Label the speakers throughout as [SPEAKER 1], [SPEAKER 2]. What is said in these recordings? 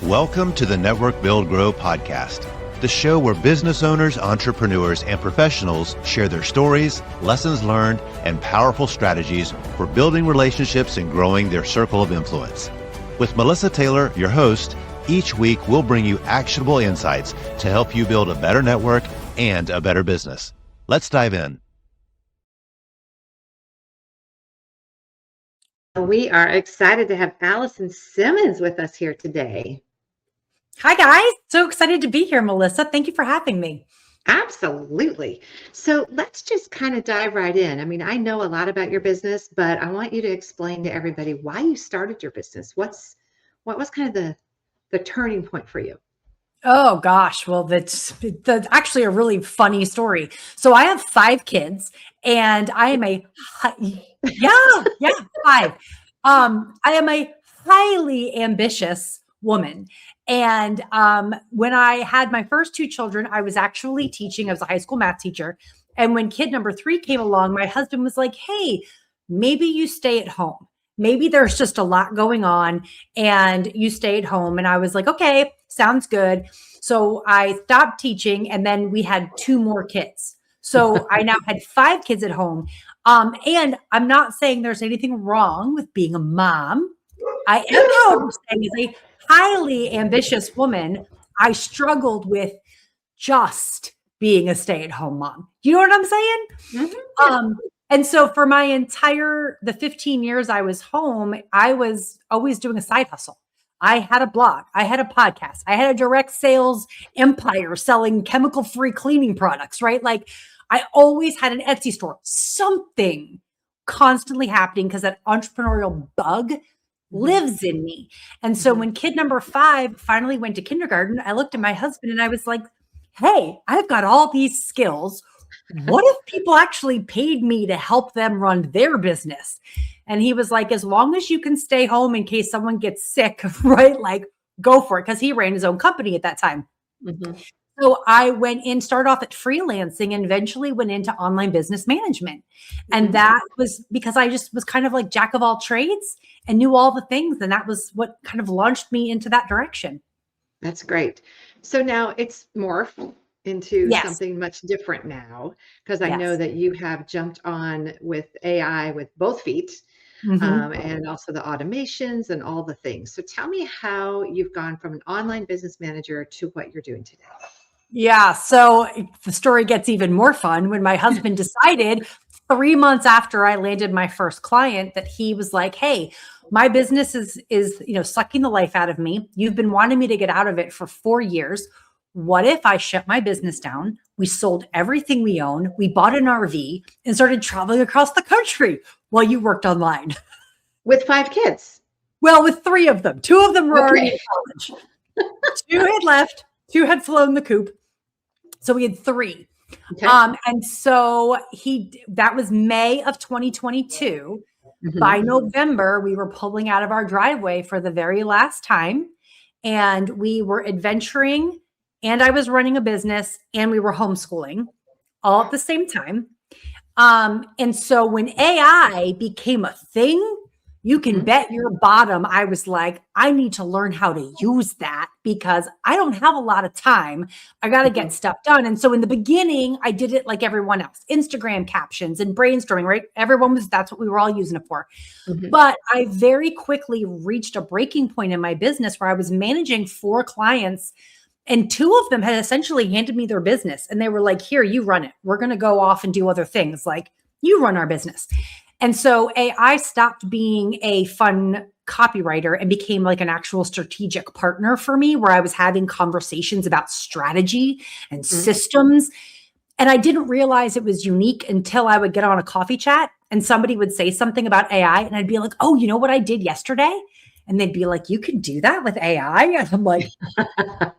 [SPEAKER 1] Welcome to the Network Build Grow podcast, the show where business owners, entrepreneurs, and professionals share their stories, lessons learned, and powerful strategies for building relationships and growing their circle of influence. With Melissa Taylor, your host, each week we'll bring you actionable insights to help you build a better network and a better business. Let's dive in.
[SPEAKER 2] We are excited to have Alison Simmons with us here today.
[SPEAKER 3] Hi, guys. So excited to be here, Melissa. Thank you for having me.
[SPEAKER 2] Absolutely. So let's just kind of dive right in. I mean, I know a lot about your business, but I want you to explain to everybody why you started your business. What was kind of the turning point for you?
[SPEAKER 3] Oh, gosh. Well, that's actually a really funny story. So I have 5 kids and I am five. I am a highly ambitious woman. And when I had my first 2 children, I was actually teaching. I was a high school math teacher. And when kid number 3 came along, my husband was like, hey, maybe you stay at home. Maybe there's just a lot going on and you stay at home. And I was like, okay, sounds good. So I stopped teaching and then we had 2 more kids. So I now had 5 kids at home. And I'm not saying there's anything wrong with being a mom. I am, however, saying as a highly ambitious woman, I struggled with just being a stay-at-home mom. You know what I'm saying? Mm-hmm. And so for the 15 years I was home, I was always doing a side hustle. I had a blog, I had a podcast, I had a direct sales empire selling chemical-free cleaning products, right? Like I always had an Etsy store, something constantly happening because that entrepreneurial bug lives in me. And so when kid number 5 finally went to kindergarten, I looked at my husband and I was like, hey, I've got all these skills. What if people actually paid me to help them run their business? And he was like, as long as you can stay home in case someone gets sick, right? Like go for it. Because he ran his own company at that time. Mm-hmm. So I went in, started off at freelancing and eventually went into online business management. And that was because I just was kind of like jack of all trades and knew all the things. And that was what kind of launched me into that direction.
[SPEAKER 2] That's great. So now it's morphed into something much different now, because I know that you have jumped on with AI with both feet. And also the automations and all the things. So tell me how you've gone from an online business manager to what you're doing today.
[SPEAKER 3] Yeah. So the story gets even more fun when my husband decided 3 months after I landed my first client that he was like, hey, my business is sucking the life out of me. You've been wanting me to get out of it for 4 years. What if I shut my business down? We sold everything we own. We bought an RV and started traveling across the country while you worked online.
[SPEAKER 2] With 5 kids?
[SPEAKER 3] Well, with 3 of them. 2 of them were already in college. 2 had left. 2 had flown the coop. So we had 3. Okay. And so that was May of 2022. Mm-hmm. By November, we were pulling out of our driveway for the very last time. And we were adventuring, and I was running a business, and we were homeschooling all at the same time. And so when AI became a thing, you can bet your bottom I was like, I need to learn how to use that because I don't have a lot of time. I got to get stuff done. And so in the beginning, I did it like everyone else, Instagram captions and brainstorming, right? That's what we were all using it for. Mm-hmm. But I very quickly reached a breaking point in my business where I was managing 4 clients and 2 of them had essentially handed me their business. And they were like, here, you run it. We're going to go off and do other things. Like you run our business. And so AI stopped being a fun copywriter and became like an actual strategic partner for me, where I was having conversations about strategy and systems. And I didn't realize it was unique until I would get on a coffee chat and somebody would say something about AI and I'd be like, oh, you know what I did yesterday? And they'd be like, you can do that with AI? And I'm like,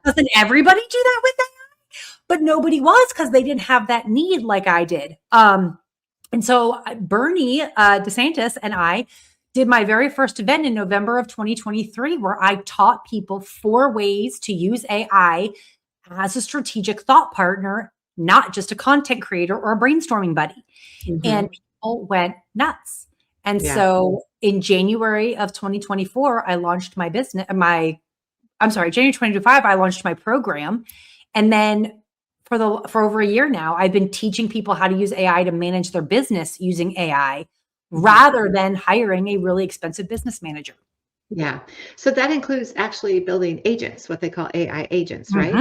[SPEAKER 3] doesn't everybody do that with AI? But nobody was because they didn't have that need like I did. And so Bernie DeSantis and I did my very first event in November of 2023, where I taught people 4 ways to use AI as a strategic thought partner, not just a content creator or a brainstorming buddy. Mm-hmm. And people went nuts. And so in January of 2024, I launched my business, my January 2025, I launched my program. And then for over a year now, I've been teaching people how to use AI to manage their business using AI rather than hiring a really expensive business manager.
[SPEAKER 2] Yeah. So that includes actually building agents, what they call AI agents, right?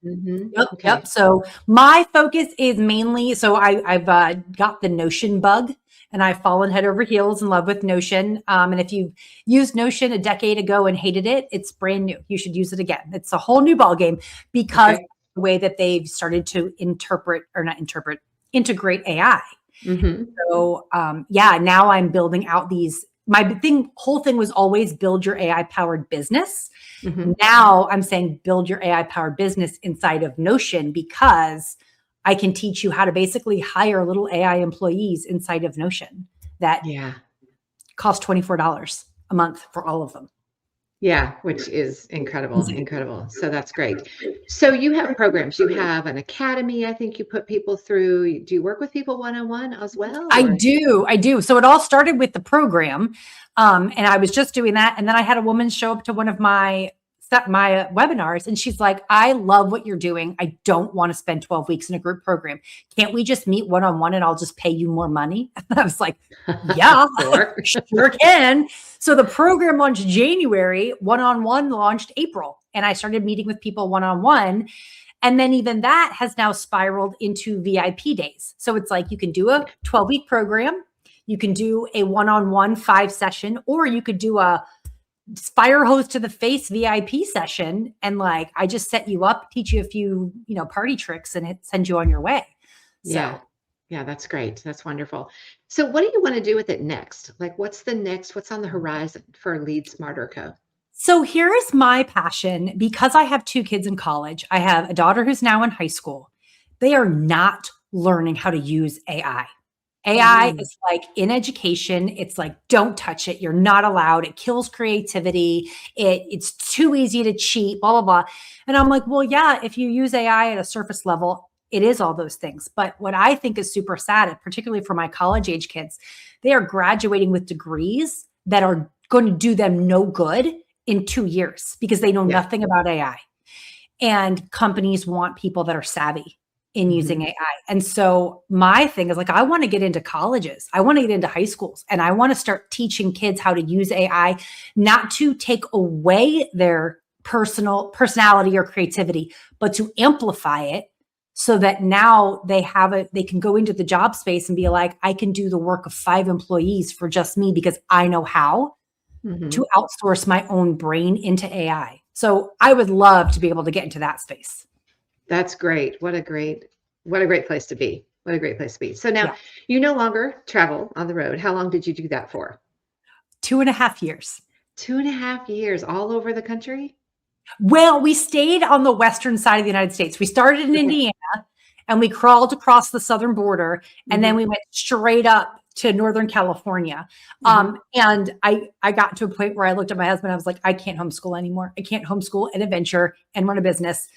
[SPEAKER 3] Yep.
[SPEAKER 2] Okay.
[SPEAKER 3] Yep. So my focus is mainly, I've got the Notion bug, and I've fallen head over heels in love with Notion. And if you used Notion a decade ago and hated it, it's brand new. You should use it again. It's a whole new ballgame because the way that they've started to integrate AI. So now I'm building out these. Whole thing was always build your AI powered business. Now I'm saying build your AI powered business inside of Notion, because I can teach you how to basically hire little AI employees inside of Notion that cost $24 a month for all of them.
[SPEAKER 2] Yeah, which is incredible. So that's great. So you have programs, you have an academy, I think you put people through. Do you work with people one-on-one as well?
[SPEAKER 3] I do. So it all started with the program. And I was just doing that. And then I had a woman show up to one of my webinars, and she's like, I love what you're doing. I don't want to spend 12 weeks in a group program. Can't we just meet one-on-one and I'll just pay you more money? And I was like, yeah, sure can. So the program launched January, one-on-one launched April, and I started meeting with people one-on-one. And then even that has now spiraled into VIP days. So it's like you can do a 12-week program, you can do a one-on-one 5-session, or you could do a fire hose to the face VIP session. And like, I just set you up, teach you a few, party tricks, and send you on your way. So.
[SPEAKER 2] Yeah, that's great. That's wonderful. So what do you want to do with it next? Like, what's on the horizon for Lead Smarter Co.?
[SPEAKER 3] So here's my passion. Because I have 2 kids in college, I have a daughter who's now in high school. They are not learning how to use AI. AI is like in education. It's like, don't touch it. You're not allowed. It kills creativity. It's too easy to cheat, blah, blah, blah. And I'm like, well, yeah, if you use AI at a surface level, it is all those things. But what I think is super sad, particularly for my college age kids, they are graduating with degrees that are going to do them no good in 2 years because they know nothing about AI. And companies want people that are savvy in using AI. And so my thing is like, I want to get into colleges. I want to get into high schools, and I want to start teaching kids how to use AI, not to take away their personality or creativity, but to amplify it so that now they can go into the job space and be like, I can do the work of 5 employees for just me because I know how to outsource my own brain into AI. So I would love to be able to get into that space.
[SPEAKER 2] That's great. What a great place to be. So now you no longer travel on the road. How long did you do that for?
[SPEAKER 3] 2.5 years.
[SPEAKER 2] 2.5 years all over the country?
[SPEAKER 3] Well, we stayed on the western side of the United States. We started in Indiana, and we crawled across the southern border, and then we went straight up to Northern California. And I got to a point where I looked at my husband. I was like, I can't homeschool anymore. I can't homeschool an adventure and run a business.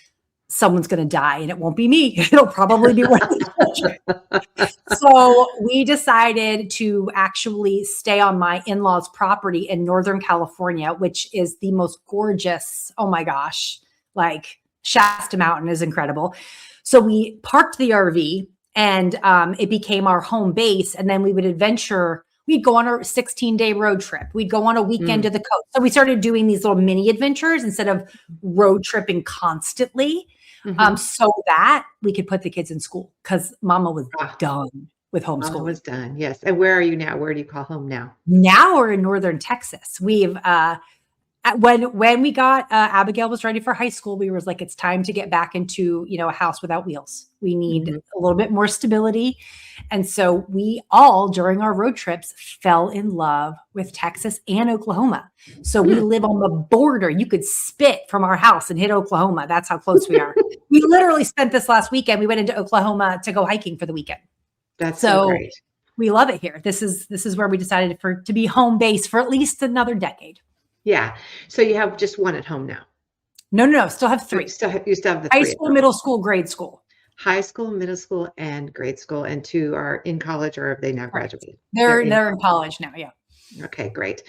[SPEAKER 3] Someone's going to die, and it won't be me. It'll probably be one of the children. So we decided to actually stay on my in-laws' property in Northern California, which is the most gorgeous. Oh my gosh. Like Shasta Mountain is incredible. So we parked the RV, and it became our home base. And then we would adventure. We'd go on a 16-day road trip. We'd go on a weekend to the coast. So we started doing these little mini adventures instead of road tripping constantly, so that we could put the kids in school, because Mama was done with homeschooling.
[SPEAKER 2] Mama was done, yes. And where are you now? Where do you call home now?
[SPEAKER 3] Now we're in Northern Texas. We've when we got Abigail was ready for high school, we was like, it's time to get back into a house without wheels. We need a little bit more stability. And so we all, during our road trips, fell in love with Texas and Oklahoma. So we live on the border. You could spit from our house and hit Oklahoma. That's how close we are. We literally spent this last weekend. We went into Oklahoma to go hiking for the weekend.
[SPEAKER 2] That's so great.
[SPEAKER 3] We love it here. This is where we decided to be home base for at least another decade.
[SPEAKER 2] Yeah. So you have just one at home now?
[SPEAKER 3] No. Still have 3.
[SPEAKER 2] You still have the 3.
[SPEAKER 3] High school, middle school, grade school.
[SPEAKER 2] High school, middle school, and grade school, and 2 are in college, or have they now graduated?
[SPEAKER 3] They're in college now. Yeah.
[SPEAKER 2] Okay, great.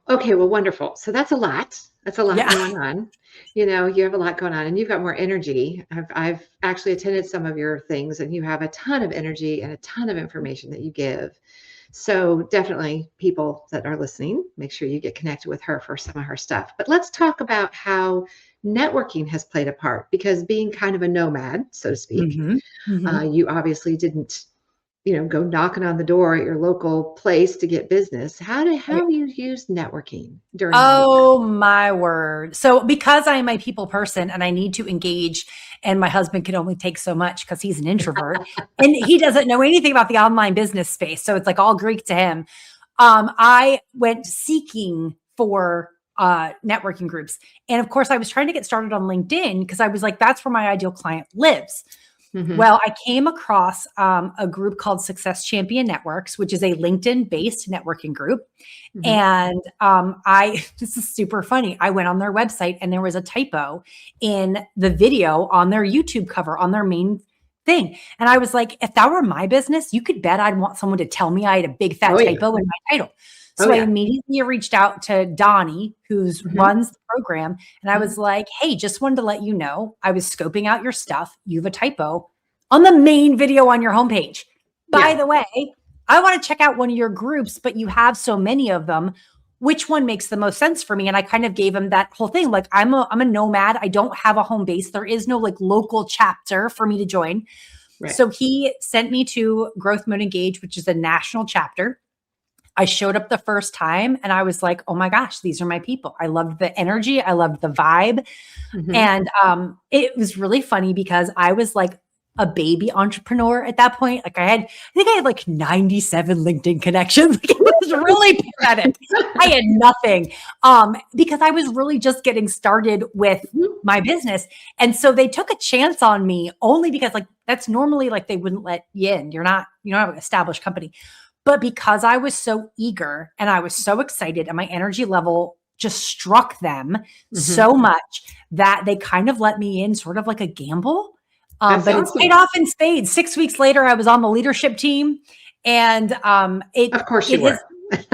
[SPEAKER 2] Okay, well, wonderful. So that's a lot. That's a lot going on. You have a lot going on, and you've got more energy. I've actually attended some of your things, and you have a ton of energy and a ton of information that you give. So definitely, people that are listening, make sure you get connected with her for some of her stuff. But let's talk about how networking has played a part, because being kind of a nomad, so to speak, you obviously didn't go knocking on the door at your local place to get business. How have you used networking during all of this?
[SPEAKER 3] My word. So because I am a people person and I need to engage, and my husband can only take so much because he's an introvert and he doesn't know anything about the online business space. So it's like all Greek to him. I went seeking for networking groups. And of course I was trying to get started on LinkedIn because I was like, that's where my ideal client lives. Well, I came across a group called Success Champion Networks, which is a LinkedIn-based networking group. And this is super funny. I went on their website and there was a typo in the video on their YouTube cover, on their main thing. And I was like, if that were my business, you could bet I'd want someone to tell me I had a big fat typo in my title. So I immediately reached out to Donnie, who runs the program. And I was like, hey, just wanted to let you know, I was scoping out your stuff. You have a typo on the main video on your homepage. By the way, I want to check out one of your groups, but you have so many of them. Which one makes the most sense for me? And I kind of gave him that whole thing. Like I'm a nomad. I don't have a home base. There is no like local chapter for me to join. Right. So he sent me to Growth Mode Engage, which is a national chapter. I showed up the first time and I was like, oh my gosh, these are my people. I loved the energy. I loved the vibe. And it was really funny because I was like a baby entrepreneur at that point. Like I think I had like 97 LinkedIn connections. Like it was really pathetic. I had nothing because I was really just getting started with my business. And so they took a chance on me only because like that's normally like they wouldn't let you in. You don't have an established company. But because I was so eager and I was so excited and my energy level just struck them so much that they kind of let me in sort of like a gamble. But awesome. It's paid off in spades. 6 weeks later, I was on the leadership team. And
[SPEAKER 2] of course you were.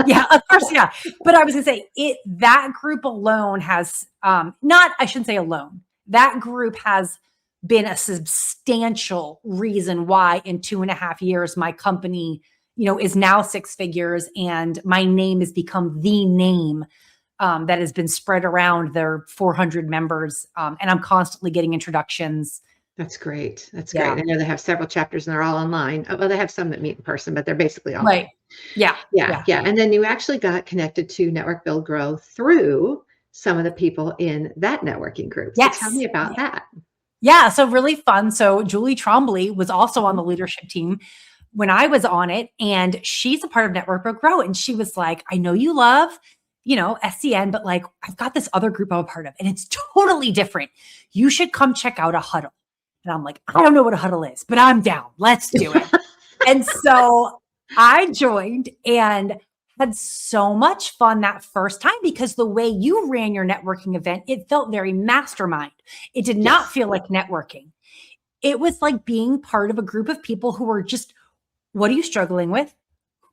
[SPEAKER 3] Yeah, of course. Yeah. But I was going to say that group alone has I shouldn't say alone. That group has been a substantial reason why in 2.5 years, my company is now 6 figures and my name has become the name that has been spread around their 400 members. And I'm constantly getting introductions.
[SPEAKER 2] That's great. That's great. I know they have several chapters and they're all online. Well, they have some that meet in person, but they're basically all
[SPEAKER 3] right. Yeah.
[SPEAKER 2] And then you actually got connected to Network Build Grow through some of the people in that networking group. So tell me about that.
[SPEAKER 3] Yeah. So really fun. So Julie Trombley was also on the leadership team when I was on it, and she's a part of Network Build Grow. And she was like, I know you love, SCN, but like, I've got this other group I'm a part of and it's totally different. You should come check out a huddle. And I'm like, I don't know what a huddle is, but I'm down. Let's do it. And so I joined and had so much fun that first time because the way you ran your networking event, it felt very mastermind. It did not feel like networking. It was like being part of a group of people who were just, what are you struggling with?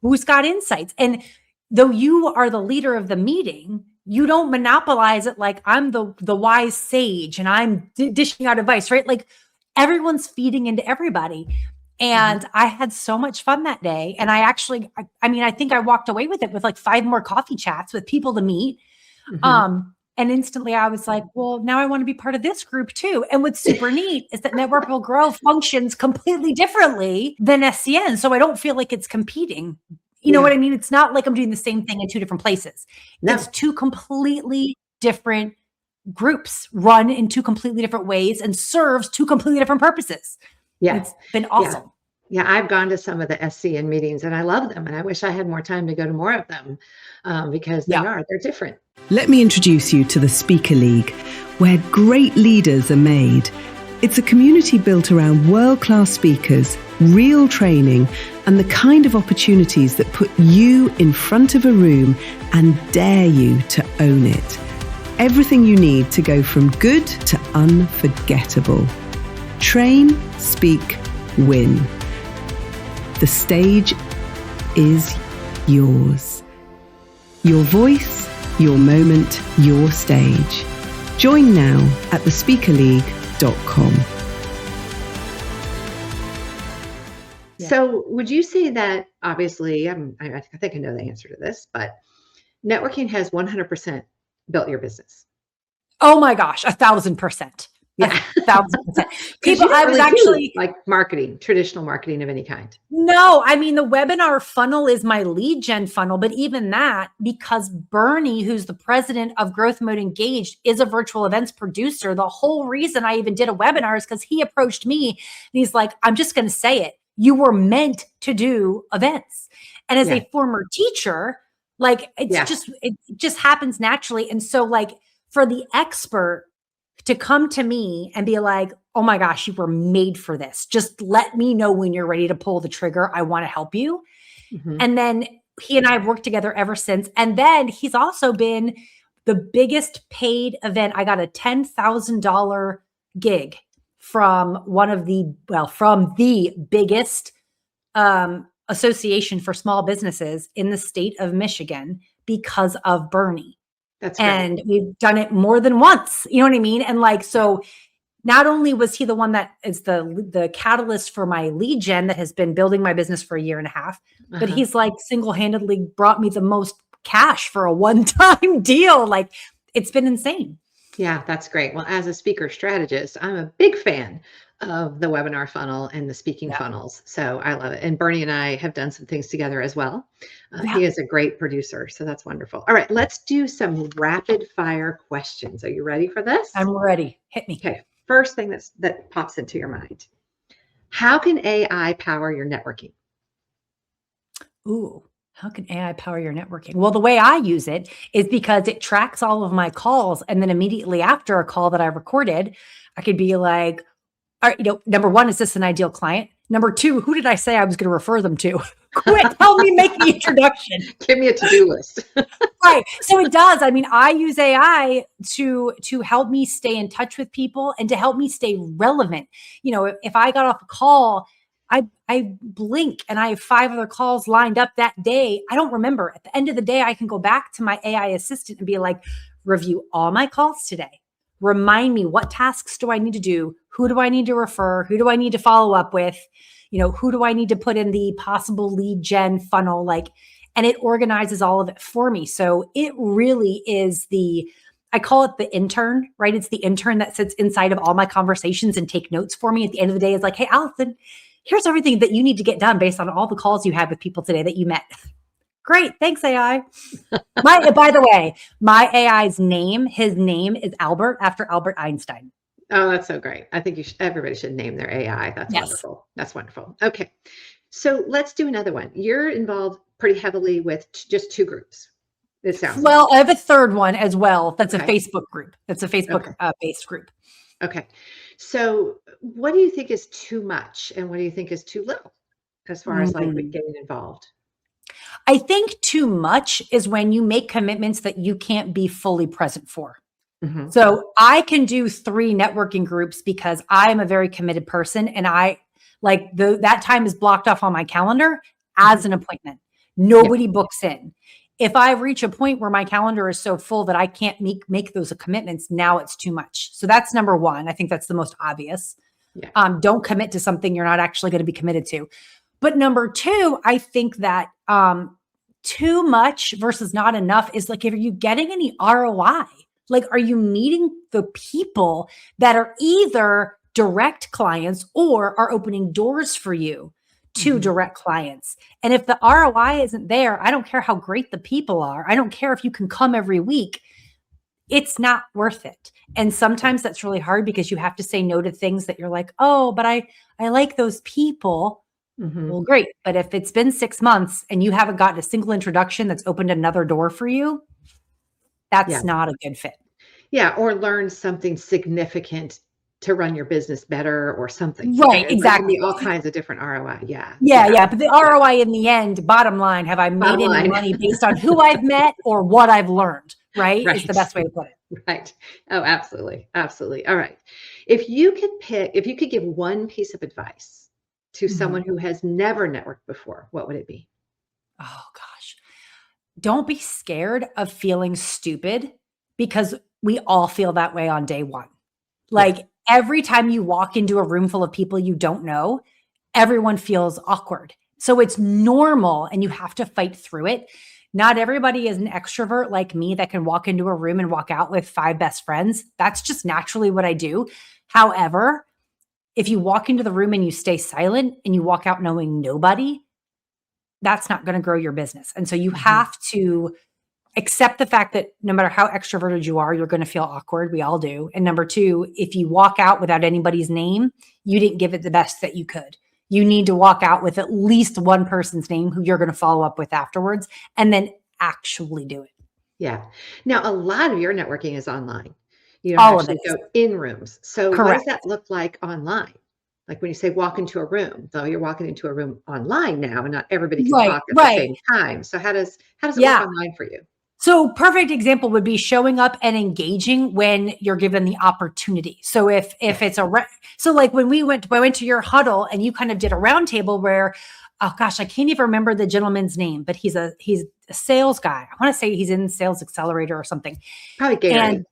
[SPEAKER 3] Who's got insights? And though you are the leader of the meeting, you don't monopolize it like I'm the wise sage and I'm dishing out advice, right? Like everyone's feeding into everybody. And I had so much fun that day. And I actually, I think I walked away with it with like 5 more coffee chats with people to meet. And instantly I was like, well, now I want to be part of this group too. And what's super neat is that Network Build Grow functions completely differently than SCN. So I don't feel like it's competing. You know what I mean? It's not like I'm doing the same thing in 2 different places. No. It's 2 completely different groups run in 2 completely different ways and serves 2 completely different purposes. Yeah. It's been awesome.
[SPEAKER 2] Yeah, I've gone to some of the SCN meetings and I love them. And I wish I had more time to go to more of them because they're different.
[SPEAKER 4] Let me introduce you to the Speaker League, where great leaders are made. It's a community built around world-class speakers, real training, and the kind of opportunities that put you in front of a room and dare you to own it. Everything you need to go from good to unforgettable. Train, speak, win. The stage is yours. Your voice, Your moment, your stage. Join now at thespeakerleague.com.
[SPEAKER 2] So would you say that, obviously, I think I know the answer to this, but networking has 100% built your business?
[SPEAKER 3] Oh my gosh, 1,000%.
[SPEAKER 2] Yeah.
[SPEAKER 3] 1,000%.
[SPEAKER 2] People, I was actually like marketing, traditional marketing of any kind.
[SPEAKER 3] No, I mean, the webinar funnel is my lead gen funnel, but even that, because Bernie, who's the president of Growth Mode Engaged, is a virtual events producer. The whole reason I even did a webinar is because he approached me and he's like, I'm just going to say it. You were meant to do events. And as a former teacher, like it just happens naturally. And so like for the expert to come to me and be like, oh my gosh, you were made for this. Just let me know when you're ready to pull the trigger. I want to help you. Mm-hmm. And then he and I have worked together ever since. And then he's also been the biggest paid event. I got a $10,000 gig from from the biggest association for small businesses in the state of Michigan because of Bernie.
[SPEAKER 2] That's great.
[SPEAKER 3] And we've done it more than once. You know what I mean? And like, so not only was he the one that is the catalyst for my lead gen that has been building my business for a year and a half, but he's like single-handedly brought me the most cash for a one-time deal. Like it's been insane.
[SPEAKER 2] Yeah, that's great. Well, as a speaker strategist, I'm a big fan of the webinar funnel and the speaking funnels. So I love it. And Bernie and I have done some things together as well. He is a great producer. So that's wonderful. All right, let's do some rapid fire questions. Are you ready for this?
[SPEAKER 3] I'm ready. Hit me.
[SPEAKER 2] Okay. First thing that pops into your mind. How can AI power your networking?
[SPEAKER 3] Ooh, how can AI power your networking? Well, the way I use it is because it tracks all of my calls. And then immediately after a call that I recorded, I could be like, all right, number one, is this an ideal client? Number two, who did I say I was going to refer them to? Quick, help me make the introduction.
[SPEAKER 2] Give me a to-do list.
[SPEAKER 3] Right. So it does. I mean, I use AI to help me stay in touch with people and to help me stay relevant. If I got off a call, I blink and I have 5 other calls lined up that day. I don't remember. At the end of the day, I can go back to my AI assistant and be like, review all my calls today. Remind me, what tasks do I need to do? Who do I need to refer? Who do I need to follow up with? Who do I need to put in the possible lead gen funnel? And it organizes all of it for me. So it really is I call it the intern, right? It's the intern that sits inside of all my conversations and take notes for me. At the end of the day, it's like, hey, Alison, here's everything that you need to get done based on all the calls you had with people today that you met. Great. Thanks, AI. By the way, my AI's his name is Albert, after Albert Einstein.
[SPEAKER 2] Oh, that's so great. I think everybody should name their AI. That's wonderful. That's wonderful. Okay. So let's do another one. You're involved pretty heavily with just 2 groups. It sounds
[SPEAKER 3] well, I have a third one as well. That's a Facebook group. That's a Facebook based group.
[SPEAKER 2] Okay. So what do you think is too much and what do you think is too little as far as like getting involved?
[SPEAKER 3] I think too much is when you make commitments that you can't be fully present for. Mm-hmm. So I can do 3 networking groups because I am a very committed person and I like that time is blocked off on my calendar as an appointment. Nobody books in. If I reach a point where my calendar is so full that I can't make those commitments, now it's too much. So that's number one. I think that's the most obvious. Yeah. Don't commit to something you're not actually going to be committed to. But number 2, I think that too much versus not enough is like, are you getting any ROI? Like, are you meeting the people that are either direct clients or are opening doors for you to direct clients? And if the ROI isn't there, I don't care how great the people are. I don't care if you can come every week. It's not worth it. And sometimes that's really hard because you have to say no to things that you're like, oh, but I like those people. Mm-hmm. Well, great. But if it's been 6 months and you haven't gotten a single introduction that's opened another door for you, that's not a good fit.
[SPEAKER 2] Yeah. Or learn something significant to run your business better or something.
[SPEAKER 3] Right. Exactly.
[SPEAKER 2] All kinds of different ROI. Yeah.
[SPEAKER 3] But the ROI in the end, bottom line, have I made any money based on who I've met or what I've learned? Right. Is the best way to put it.
[SPEAKER 2] Right. Oh, absolutely. Absolutely. All right. If you could give one piece of advice to someone who has never networked before, what would it be?
[SPEAKER 3] Oh gosh. don't be scared of feeling stupid, because we all feel that way on day one. Like every time you walk into a room full of people you don't know, everyone feels awkward. So it's normal and you have to fight through it. Not everybody is an extrovert like me that can walk into a room and walk out with 5 best friends. That's just naturally what I do. However, if you walk into the room and you stay silent and you walk out knowing nobody, that's not going to grow your business. And so you have to accept the fact that no matter how extroverted you are, you're going to feel awkward. We all do. And number 2, if you walk out without anybody's name, you didn't give it the best that you could. You need to walk out with at least one person's name who you're going to follow up with afterwards, and then actually do it.
[SPEAKER 2] Yeah. Now, a lot of your networking is online. You don't
[SPEAKER 3] All
[SPEAKER 2] actually go in rooms. So what does that look like online? Like when you say walk into a room, though you're walking into a room online now, and not everybody can talk at the same time. So how does it work online for you?
[SPEAKER 3] So perfect example would be showing up and engaging when you're given the opportunity. So if it's so like when I went to your huddle and you kind of did a roundtable where, oh gosh, I can't even remember the gentleman's name, but he's a sales guy. I want to say he's in Sales Accelerator or something.
[SPEAKER 2] Probably Gary.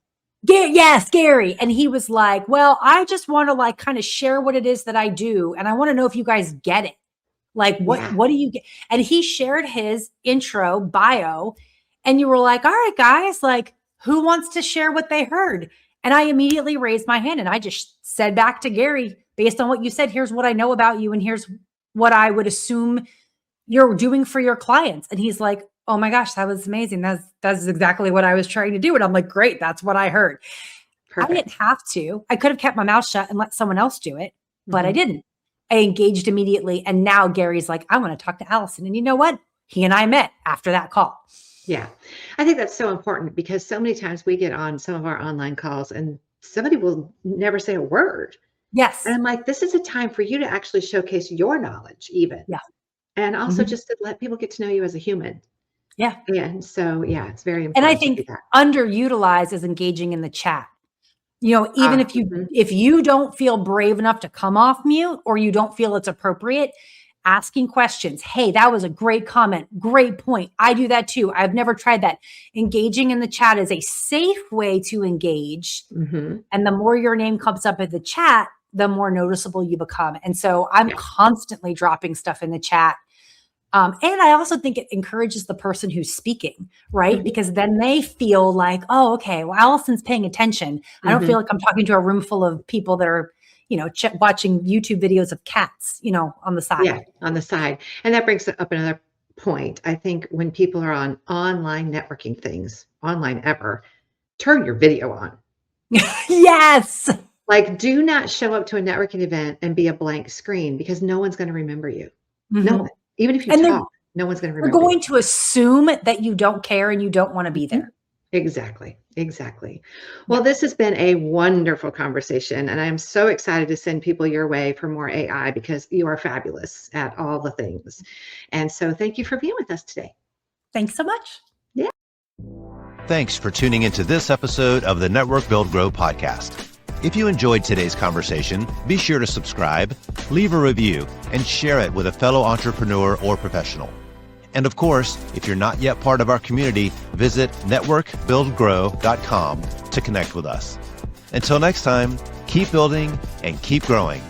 [SPEAKER 3] Yes, Gary. And he was like, well, I just want to like kind of share what it is that I do. And I want to know if you guys get it. Like what do you get? And he shared his intro bio. And you were like, all right, guys, like who wants to share what they heard? And I immediately raised my hand and I just said back to Gary, based on what you said, here's what I know about you. And here's what I would assume you're doing for your clients. And he's like, oh my gosh, that was amazing. That's exactly what I was trying to do. And I'm like, great, that's what I heard. Perfect. I didn't have to. I could have kept my mouth shut and let someone else do it, but I didn't. I engaged immediately. And now Gary's like, I want to talk to Alison. And you know what? He and I met after that call.
[SPEAKER 2] Yeah. I think that's so important because so many times we get on some of our online calls and somebody will never say a word.
[SPEAKER 3] Yes.
[SPEAKER 2] And I'm like, this is a time for you to actually showcase your knowledge even.
[SPEAKER 3] Yeah.
[SPEAKER 2] And also just to let people get to know you as a human.
[SPEAKER 3] Yeah.
[SPEAKER 2] And so, yeah, it's very important.
[SPEAKER 3] And I think underutilized is engaging in the chat. You know, even if you don't feel brave enough to come off mute or you don't feel it's appropriate, asking questions. Hey, that was a great comment. Great point. I do that too. I've never tried that. Engaging in the chat is a safe way to engage. And the more your name comes up in the chat, the more noticeable you become. And so I'm constantly dropping stuff in the chat. And I also think it encourages the person who's speaking, right? Because then they feel like, oh, okay, well, Alison's paying attention. I don't feel like I'm talking to a room full of people that are, you know, watching YouTube videos of cats, you know, on the side.
[SPEAKER 2] Yeah, on the side. And that brings up another point. I think when people are on online networking things, online ever, turn your video on.
[SPEAKER 3] Yes.
[SPEAKER 2] Like, do not show up to a networking event and be a blank screen because no one's going to remember you. No one. Even if you talk, no one's going to remember.
[SPEAKER 3] They're going to assume that you don't care and you don't want to be there.
[SPEAKER 2] Exactly. Exactly. Well, this has been a wonderful conversation, and I'm so excited to send people your way for more AI because you are fabulous at all the things. And so thank you for being with us today.
[SPEAKER 3] Thanks so much.
[SPEAKER 2] Yeah.
[SPEAKER 1] Thanks for tuning into this episode of the Network Build Grow podcast. If you enjoyed today's conversation, be sure to subscribe, leave a review, and share it with a fellow entrepreneur or professional. And of course, if you're not yet part of our community, visit networkbuildgrow.com to connect with us. Until next time, keep building and keep growing.